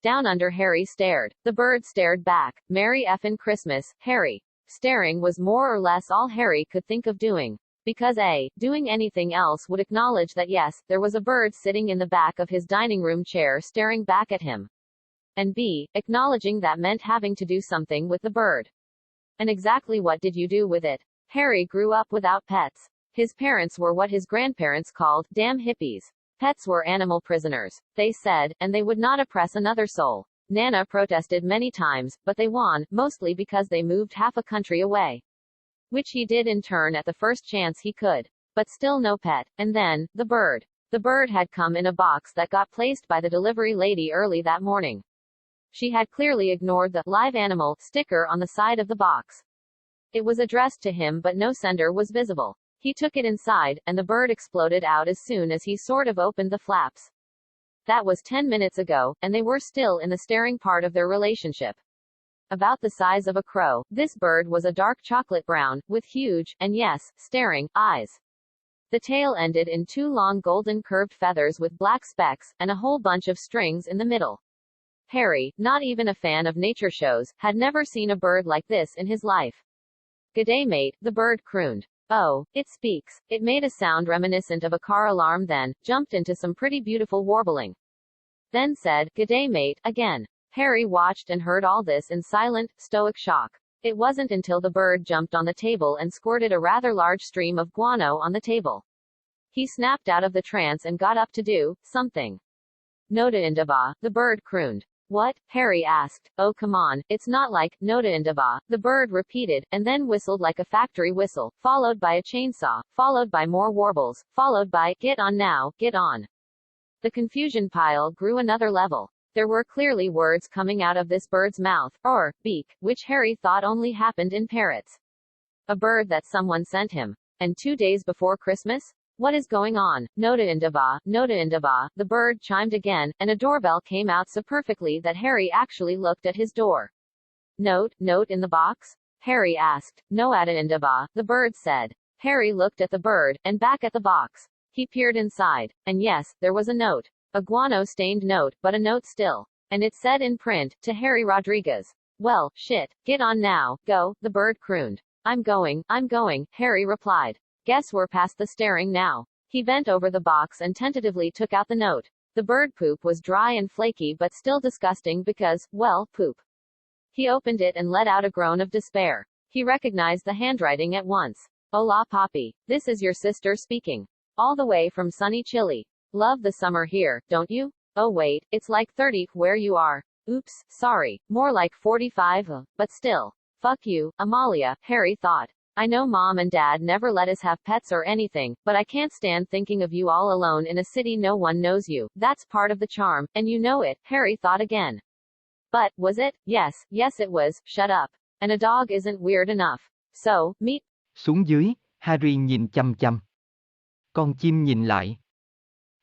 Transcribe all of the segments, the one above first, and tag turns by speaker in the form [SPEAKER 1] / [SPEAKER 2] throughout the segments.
[SPEAKER 1] Down under Harry stared. The bird stared back. Merry effin' Christmas, Harry. Staring was more or less all Harry could think of doing. Because A, doing anything else would acknowledge that yes, there was a bird sitting in the back of his dining room chair staring back at him. And B, acknowledging that meant having to do something with the bird. And exactly what did you do with it? Harry grew up without pets. His parents were what his grandparents called damn hippies. Pets were animal prisoners, they said, and they would not oppress another soul. Nana protested many times, but they won, mostly because they moved half a country away. Which he did in turn at the first chance he could. But still no pet. And then, the bird. The bird had come in a box that got placed by the delivery lady early that morning. She had clearly ignored the live animal sticker on the side of the box. It was addressed to him but no sender was visible. He took it inside, and the bird exploded out as soon as he sort of opened the flaps. That was 10 minutes ago, and they were still in the staring part of their relationship. About the size of a crow, this bird was a dark chocolate brown, with huge, and yes, staring, eyes. The tail ended in 2 long golden curved feathers with black specks, and a whole bunch of strings in the middle. Harry, not even a fan of nature shows, had never seen a bird like this in his life. "G'day mate," the bird crooned. Oh, it speaks. It made a sound reminiscent of a car alarm, then jumped into some pretty beautiful warbling. Then said, "G'day mate," again. Harry watched and heard all this in silent, stoic shock. It wasn't until the bird jumped on the table and squirted a rather large stream of guano on the table. He snapped out of the trance and got up to do something. "Nota indaba," the bird crooned. "What?" Harry asked. "Oh come on, it's not like, nota indaba," the bird repeated, and then whistled like a factory whistle, followed by a chainsaw, followed by more warbles, followed by, "Get on now, get on." The confusion pile grew another level. There were clearly words coming out of this bird's mouth, or beak, which Harry thought only happened in parrots. A bird that someone sent him. And 2 days before Christmas? What is going on? Nota indaba, the bird chimed again, and a doorbell came out so perfectly that Harry actually looked at his door. Note in the box? Harry asked. Noata indaba, the bird said. Harry looked at the bird, and back at the box. He peered inside. And yes, there was a note. A guano-stained note, but a note still. And it said in print, to Harry Rodriguez. "Well, shit, get on now, go," the bird crooned. I'm going, Harry replied. "Guess we're past the staring now." He bent over the box and tentatively took out the note. The bird poop was dry and flaky but still disgusting because, well, poop. He opened it and let out a groan of despair. He recognized the handwriting at once. "Hola Poppy. This is your sister speaking. All the way from sunny Chile. Love the summer here, don't you? Oh wait, it's like 30 where you are. Oops, sorry. More like 45, but still. Fuck you, Amalia," Harry thought. "I know Mom and Dad never let us have pets or anything, but I can't stand thinking of you all alone in a city no one knows you. That's part of the charm, and you know it," Harry thought again. But, was it? Yes it was, shut up. And a dog isn't weird enough. So, meet.
[SPEAKER 2] Xuống dưới, Harry nhìn chăm chăm. Con chim nhìn lại.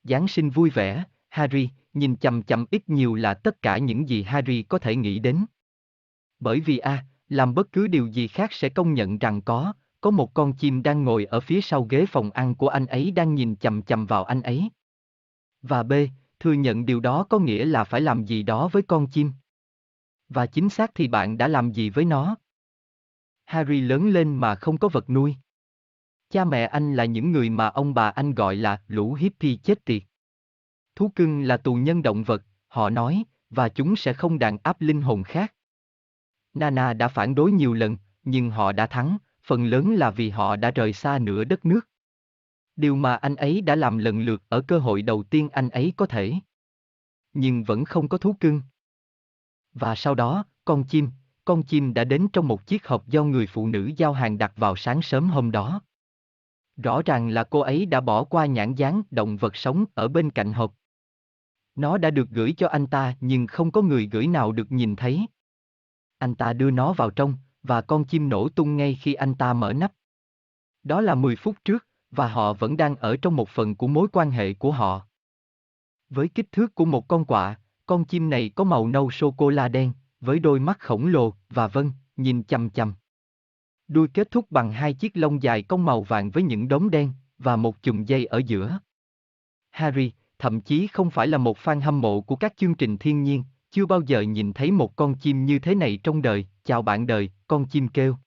[SPEAKER 2] Giáng sinh vui vẻ, Harry, nhìn chăm chăm ít nhiều là tất cả những gì Harry có thể nghĩ đến. Bởi vì làm bất cứ điều gì khác sẽ công nhận rằng có một con chim đang ngồi ở phía sau ghế phòng ăn của anh ấy đang nhìn chằm chằm vào anh ấy. Và B, thừa nhận điều đó có nghĩa là phải làm gì đó với con chim. Và chính xác thì bạn đã làm gì với nó? Harry lớn lên mà không có vật nuôi. Cha mẹ anh là những người mà ông bà anh gọi là lũ hippie chết tiệt. Thú cưng là tù nhân động vật, họ nói, và chúng sẽ không đàn áp linh hồn khác. Nana đã phản đối nhiều lần, nhưng họ đã thắng, phần lớn là vì họ đã rời xa nửa đất nước. Điều mà anh ấy đã làm lần lượt ở cơ hội đầu tiên anh ấy có thể. Nhưng vẫn không có thú cưng. Và sau đó, con chim đã đến trong một chiếc hộp do người phụ nữ giao hàng đặt vào sáng sớm hôm đó. Rõ ràng là cô ấy đã bỏ qua nhãn dán động vật sống ở bên cạnh hộp. Nó đã được gửi cho anh ta nhưng không có người gửi nào được nhìn thấy. Anh ta đưa nó vào trong, và con chim nổ tung ngay khi anh ta mở nắp. Đó là 10 phút trước, và họ vẫn đang ở trong một phần của mối quan hệ của họ. Với kích thước của một con quạ, con chim này có màu nâu sô-cô-la đen, với đôi mắt khổng lồ, và nhìn chằm chằm. Đuôi kết thúc bằng 2 chiếc lông dài cong màu vàng với những đốm đen, và một chùm dây ở giữa. Harry, thậm chí không phải là một fan hâm mộ của các chương trình thiên nhiên, Chưa bao giờ nhìn thấy một con chim như thế này trong đời, chào bạn đời, con chim kêu.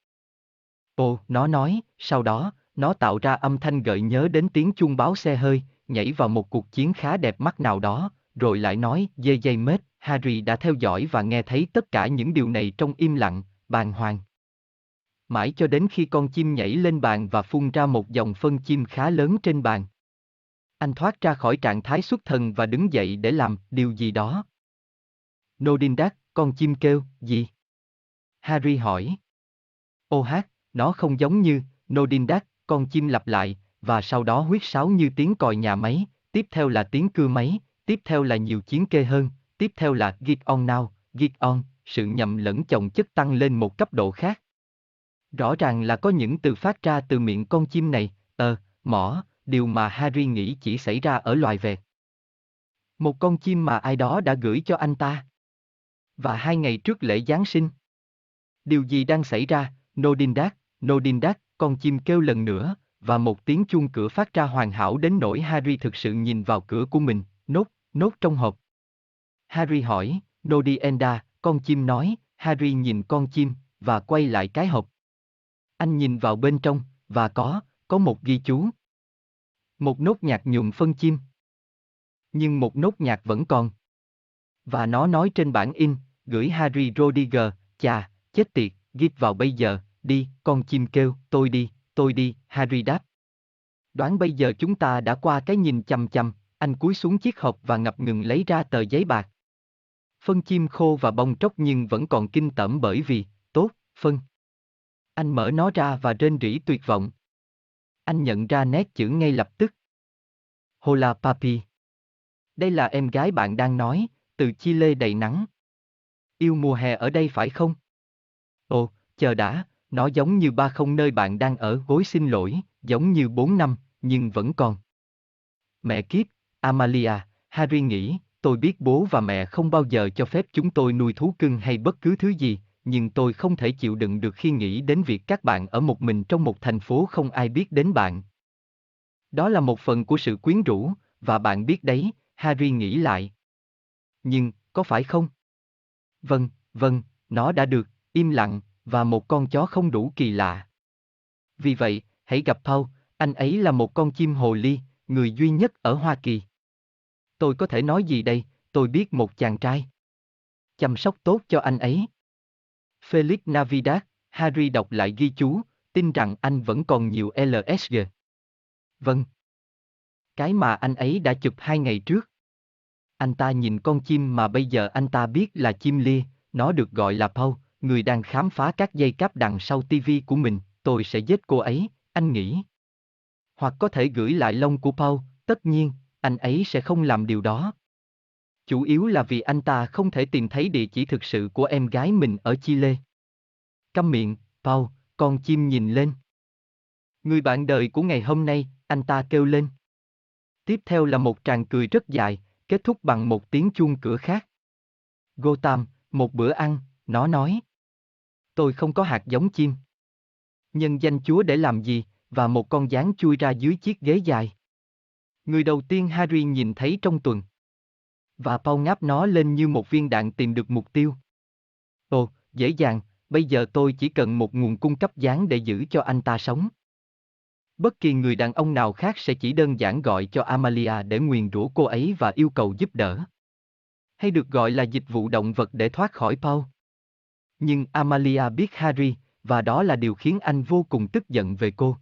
[SPEAKER 2] Ồ, nó nói, sau đó, nó tạo ra âm thanh gợi nhớ đến tiếng chuông báo xe hơi, nhảy vào một cuộc chiến khá đẹp mắt nào đó, rồi lại nói, dê dây mết, Harry đã theo dõi và nghe thấy tất cả những điều này trong im lặng, bàng hoàng. Mãi cho đến khi con chim nhảy lên bàn và phun ra một dòng phân chim khá lớn trên bàn. Anh thoát ra khỏi trạng thái xuất thần và đứng dậy để làm điều gì đó. Nodindak, con chim kêu, gì? Harry hỏi. Ô hát, nó không giống như, Nodindak, con chim lặp lại, và sau đó huýt sáo như tiếng còi nhà máy, tiếp theo là tiếng cưa máy, tiếp theo là nhiều chiến kê hơn, tiếp theo là get on now, get on, sự nhầm lẫn chồng chất tăng lên một cấp độ khác. Rõ ràng là có những từ phát ra từ miệng con chim này, mỏ, điều mà Harry nghĩ chỉ xảy ra ở loài vẹt. Một con chim mà ai đó đã gửi cho anh ta. Và 2 ngày trước lễ Giáng sinh. Điều gì đang xảy ra? Nodindak, con chim kêu lần nữa, và một tiếng chuông cửa phát ra hoàn hảo đến nỗi Harry thực sự nhìn vào cửa của mình, nốt trong hộp. Harry hỏi, Nodienda, con chim nói, Harry nhìn con chim, và quay lại cái hộp. Anh nhìn vào bên trong, và có một ghi chú. Một nốt nhạc nhuộm phân chim. Nhưng một nốt nhạc vẫn còn. Và nó nói trên bản in, gửi Harry Rodiger, chà, chết tiệt, ghi vào bây giờ, đi, con chim kêu, tôi đi, Harry đáp. Đoán bây giờ chúng ta đã qua cái nhìn chằm chằm, anh cúi xuống chiếc hộp và ngập ngừng lấy ra tờ giấy bạc. Phân chim khô và bong tróc nhưng vẫn còn kinh tởm bởi vì, phân. Anh mở nó ra và rên rỉ tuyệt vọng. Anh nhận ra nét chữ ngay lập tức. Hola papi. Đây là em gái bạn đang nói, từ Chile đầy nắng. Yêu mùa hè ở đây phải không? Ồ, chờ đã, nó giống như 30 nơi bạn đang ở, gối xin lỗi, giống như 4 năm, nhưng vẫn còn. Mẹ kiếp, Amalia, Harry nghĩ, tôi biết bố và mẹ không bao giờ cho phép chúng tôi nuôi thú cưng hay bất cứ thứ gì, nhưng tôi không thể chịu đựng được khi nghĩ đến việc các bạn ở một mình trong một thành phố không ai biết đến bạn. Đó là một phần của sự quyến rũ, và bạn biết đấy, Harry nghĩ lại. Nhưng, có phải không? Vâng, nó đã được, im lặng, và một con chó không đủ kỳ lạ. Vì vậy, hãy gặp Paul, anh ấy là một con chim hồ ly, người duy nhất ở Hoa Kỳ. Tôi có thể nói gì đây, tôi biết một chàng trai. Chăm sóc tốt cho anh ấy. Feliz Navidad, Harry đọc lại ghi chú, tin rằng anh vẫn còn nhiều LSG. Vâng. Cái mà anh ấy đã chụp 2 ngày trước. Anh ta nhìn con chim mà bây giờ anh ta biết là chim lia, nó được gọi là Paul, người đang khám phá các dây cáp đằng sau TV của mình, tôi sẽ giết cô ấy, anh nghĩ. Hoặc có thể gửi lại lông của Paul, tất nhiên, anh ấy sẽ không làm điều đó. Chủ yếu là vì anh ta không thể tìm thấy địa chỉ thực sự của em gái mình ở Chile. Câm miệng, Paul, con chim nhìn lên. Người bạn đời của ngày hôm nay, anh ta kêu lên. Tiếp theo là một tràng cười rất dài, kết thúc bằng một tiếng chuông cửa khác. Gotham, một bữa ăn, nó nói. Tôi không có hạt giống chim. Nhân danh Chúa để làm gì, và một con gián chui ra dưới chiếc ghế dài. Người đầu tiên Harry nhìn thấy trong tuần. Và Paul ngáp nó lên như một viên đạn tìm được mục tiêu. Ồ, dễ dàng, bây giờ tôi chỉ cần một nguồn cung cấp gián để giữ cho anh ta sống. Bất kỳ người đàn ông nào khác sẽ chỉ đơn giản gọi cho Amalia để nguyền rủa cô ấy và yêu cầu giúp đỡ. Hay được gọi là dịch vụ động vật để thoát khỏi Paul. Nhưng Amalia biết Harry, và đó là điều khiến anh vô cùng tức giận về cô.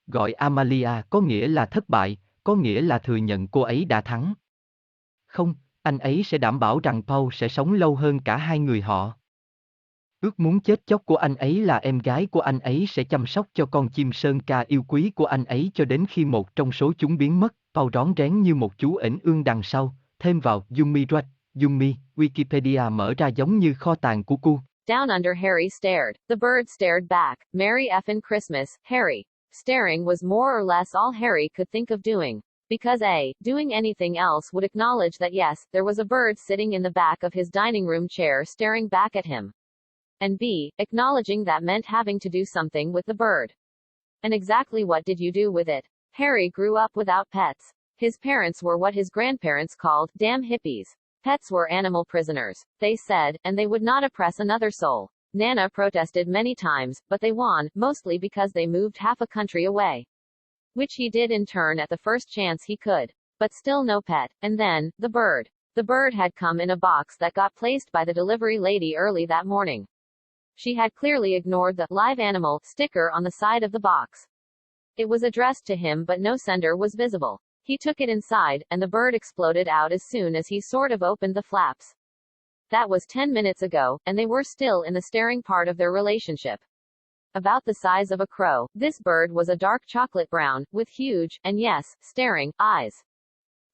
[SPEAKER 2] Gọi Amalia có nghĩa là thất bại, có nghĩa là thừa nhận cô ấy đã thắng. Không, anh ấy sẽ đảm bảo rằng Paul sẽ sống lâu hơn cả hai người họ. Ước muốn chết chóc của anh ấy là em gái của anh ấy sẽ chăm sóc cho con chim sơn ca yêu quý của anh ấy cho đến khi một trong số chúng biến mất. Paul rón rén như một chú ểnh ương đằng sau, thêm vào Yumi, Wikipedia mở ra giống như kho tàng của cu.
[SPEAKER 1] Down under Harry stared. The bird stared back. Merry effin Christmas, Harry. Staring was more or less all Harry could think of doing. Because A, doing anything else would acknowledge that yes, there was a bird sitting in the back of his dining room chair staring back at him. And B, acknowledging that meant having to do something with the bird. And exactly what did you do with it? Harry grew up without pets. His parents were what his grandparents called damn hippies. Pets were animal prisoners, they said, and they would not oppress another soul. Nana protested many times, but they won, mostly because they moved half a country away. Which he did in turn at the first chance he could. But still no pet. And then, the bird. The bird had come in a box that got placed by the delivery lady early that morning. She had clearly ignored the live animal sticker on the side of the box. It was addressed to him but no sender was visible. He took it inside, and the bird exploded out as soon as he sort of opened the flaps. That was 10 minutes ago, and they were still in the staring part of their relationship. About the size of a crow, this bird was a dark chocolate brown, with huge, and yes, staring, eyes.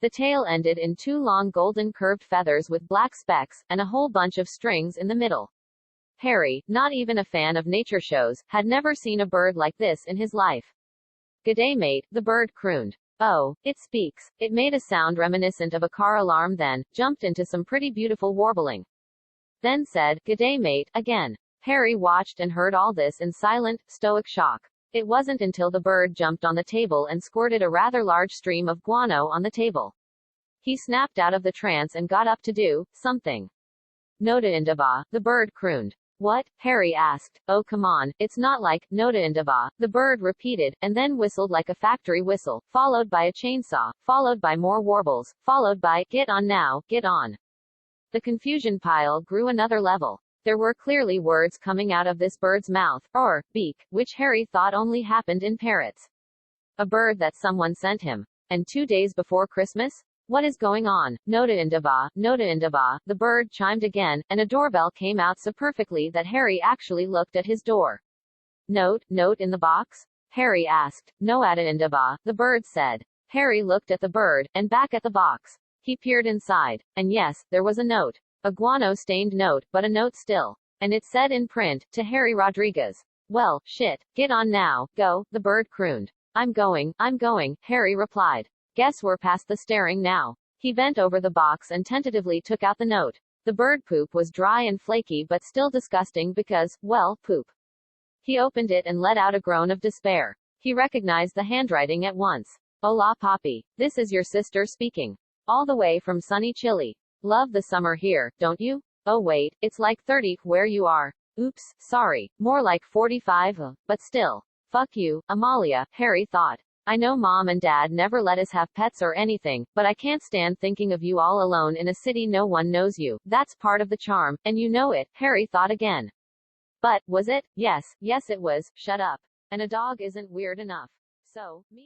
[SPEAKER 1] The tail ended in 2 long golden curved feathers with black specks, and a whole bunch of strings in the middle. Harry, not even a fan of nature shows, had never seen a bird like this in his life. "G'day mate," the bird crooned. "Oh, it speaks." It made a sound reminiscent of a car alarm, then jumped into some pretty beautiful warbling. Then said, "G'day mate," again. Harry watched and heard all this in silent, stoic shock. It wasn't until the bird jumped on the table and squirted a rather large stream of guano on the table. He snapped out of the trance and got up to do something. "Nota indaba," the bird crooned. "What?" Harry asked. "Oh come on, it's not like Nota indaba," the bird repeated, and then whistled like a factory whistle, followed by a chainsaw, followed by more warbles, followed by, "Get on now, get on." The confusion pile grew another level. There were clearly words coming out of this bird's mouth, or beak, which Harry thought only happened in parrots. A bird that someone sent him. And 2 days before Christmas? What is going on? Nota indaba, the bird chimed again, and a doorbell came out so perfectly that Harry actually looked at his door. Note in the box? Harry asked. "Noata indaba," the bird said. Harry looked at the bird, and back at the box. He peered inside. And yes, there was a note. A guano-stained note, but a note still. And it said in print, "To Harry Rodriguez." "Well, shit. Get on now, go," the bird crooned. I'm going," Harry replied. "Guess we're past the staring now." He bent over the box and tentatively took out the note. The bird poop was dry and flaky but still disgusting because, well, poop. He opened it and let out a groan of despair. He recognized the handwriting at once. "Hola Poppy. This is your sister speaking. All the way from sunny Chile. Love the summer here, don't you? Oh wait, it's like 30 where you are. Oops, sorry. More like 45, but still. Fuck you, Amalia," Harry thought. "I know Mom and Dad never let us have pets or anything, but I can't stand thinking of you all alone in a city no one knows you. That's part of the charm, and you know it," Harry thought again. But, was it? Yes it was. Shut up. And a dog isn't weird enough. So, me